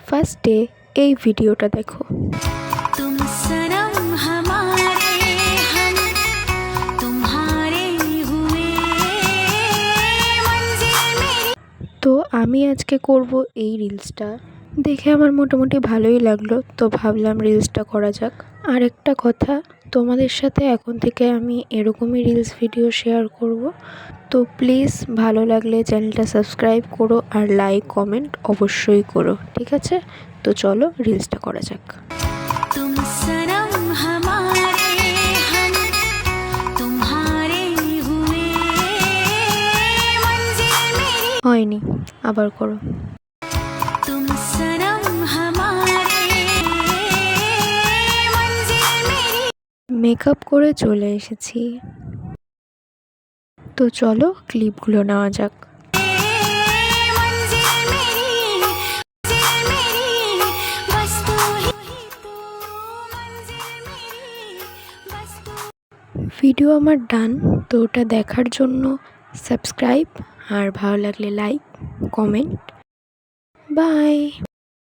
ফার্স্টে এই ভিডিওটা দেখো। तुम सनम हमारे हम तुम्हारे हुए मंजिल मेरी। তো আমি আজকে করব এই রিলসটা, দেখে আমার মোটামুটি ভালোই লাগলো, তো ভাবলাম রিলসটা করা যাক। আর একটা কথা, তোমাদের সাথে এখন থেকে আমি এরকমই রিলস ভিডিও শেয়ার করব, তো প্লিজ ভালো লাগলে চ্যানেলটা সাবস্ক্রাইব করো আর লাইক কমেন্ট অবশ্যই করো, ঠিক আছে? তো চলো রিলসটা করা যাক। तुम सनम हमारे हम तुम्हारे हुए मंजिल मेरी। হয়নি, আবার করো। तुम सनम हमारे मंजिल मेरी। মেকআপ করে চলে এসেছি, তো চলো ক্লিপগুলো নেওয়া যাক। मंजिल मेरी बस तू ही तू मंजिल मेरी बस तू। ভিডিও আমার ডান, তো ওটা দেখার জন্য সাবস্ক্রাইব আর ভালো লাগলে লাইক কমেন্ট। বাই।